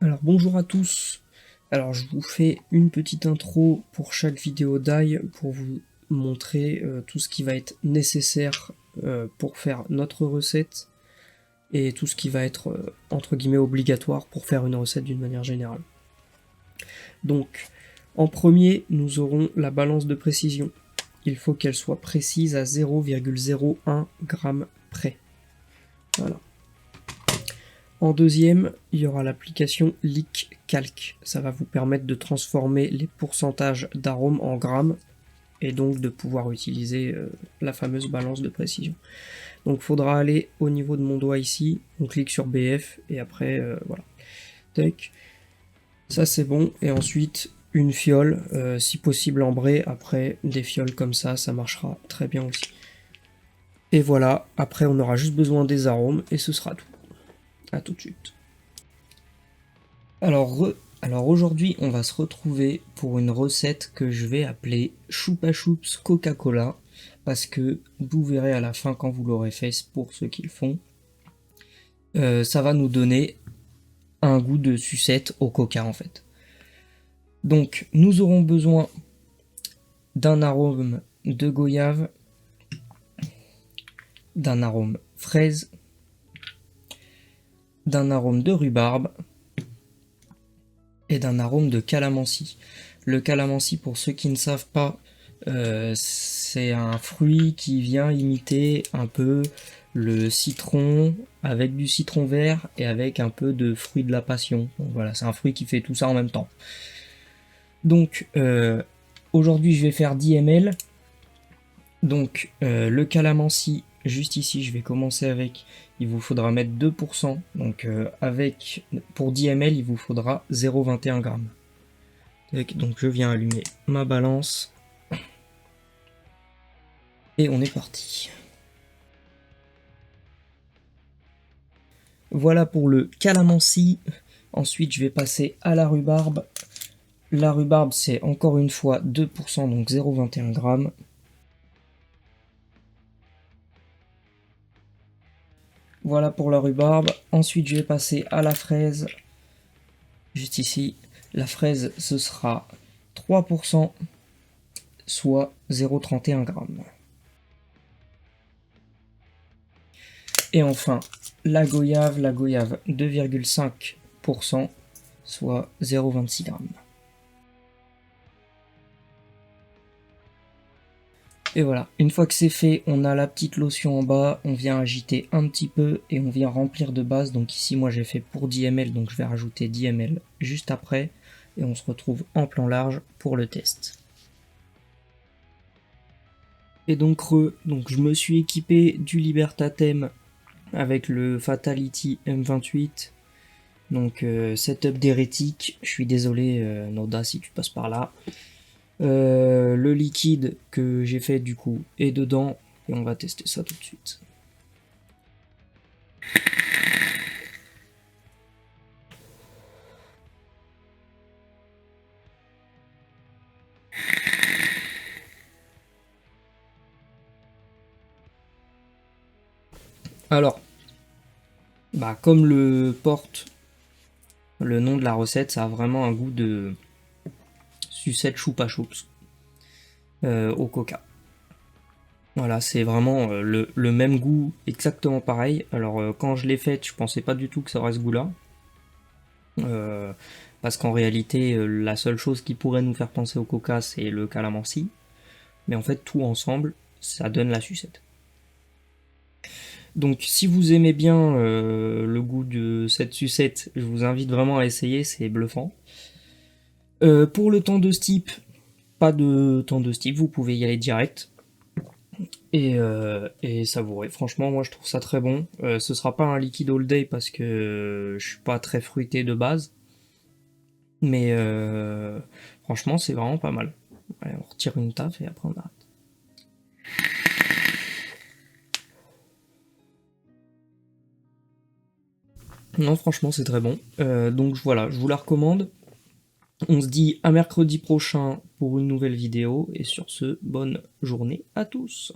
Alors bonjour à tous, alors je vous fais une petite intro pour chaque vidéo d'ail pour vous montrer tout ce qui va être nécessaire pour faire notre recette et tout ce qui va être entre guillemets obligatoire pour faire une recette d'une manière générale. Donc en premier nous aurons la balance de précision. Il faut qu'elle soit précise à 0,01 g près. Voilà. En deuxième, il y aura l'application Lick Calc. Ça va vous permettre de transformer les pourcentages d'arômes en grammes et donc de pouvoir utiliser la fameuse balance de précision. Donc il faudra aller au niveau de mon doigt ici, on clique sur BF et après voilà. Tac. Ça c'est bon, et ensuite une fiole, si possible ambrée, après des fioles comme ça marchera très bien aussi. Et voilà, après on aura juste besoin des arômes et ce sera tout. A tout de suite. Alors aujourd'hui, on va se retrouver pour une recette que je vais appeler Choupa Choups Coca-Cola, parce que vous verrez à la fin quand vous l'aurez fait, pour ceux qui le font, ça va nous donner un goût de sucette au coca en fait. Donc nous aurons besoin d'un arôme de goyave, d'un arôme fraise, d'un arôme de rhubarbe et d'un arôme de calamansi. Le calamansi, pour ceux qui ne savent pas, c'est un fruit qui vient imiter un peu le citron, avec du citron vert et avec un peu de fruit de la passion. Donc voilà, c'est un fruit qui fait tout ça en même temps. Donc aujourd'hui je vais faire 10 ml. Donc le calamansi, juste ici je vais commencer avec, il vous faudra mettre 2%, donc pour 10 ml il vous faudra 0,21 g. Donc je viens allumer ma balance et on est parti. Voilà pour le calamansi. Ensuite je vais passer à la rhubarbe. La rhubarbe c'est encore une fois 2%, donc 0,21 g. Voilà pour la rhubarbe. Ensuite je vais passer à la fraise. Juste ici, la fraise ce sera 3%, soit 0,31 g. Et enfin, la goyave 2,5%, soit 0,26 g. Et voilà, une fois que c'est fait, on a la petite lotion en bas, on vient agiter un petit peu et on vient remplir de base. Donc ici, moi j'ai fait pour 10 ml, donc je vais rajouter 10 ml juste après. Et on se retrouve en plan large pour le test. Et donc je me suis équipé du Libertatem avec le Fatality M28. Donc setup d'hérétique, je suis désolé Noda si tu passes par là. Le liquide que j'ai fait du coup est dedans et on va tester ça tout de suite. Alors, comme le porte le nom de la recette, ça a vraiment un goût de sucette choupa choups au coca. Voilà, c'est vraiment le même goût, exactement pareil. Alors quand je l'ai faite, je pensais pas du tout que ça aurait ce goût-là. Parce qu'en réalité, la seule chose qui pourrait nous faire penser au coca, c'est le calamansi. Mais en fait, tout ensemble, ça donne la sucette. Donc si vous aimez bien le goût de cette sucette, je vous invite vraiment à essayer, c'est bluffant. Pour le temps de steep, pas de temps de steep, vous pouvez y aller direct. Et savourer. Franchement, moi je trouve ça très bon. Ce sera pas un liquide all day parce que je suis pas très fruité de base. Mais franchement, c'est vraiment pas mal. Allez, on retire une taf et après on arrête. Non, franchement, c'est très bon. Donc voilà, je vous la recommande. On se dit à mercredi prochain pour une nouvelle vidéo. Et sur ce, bonne journée à tous.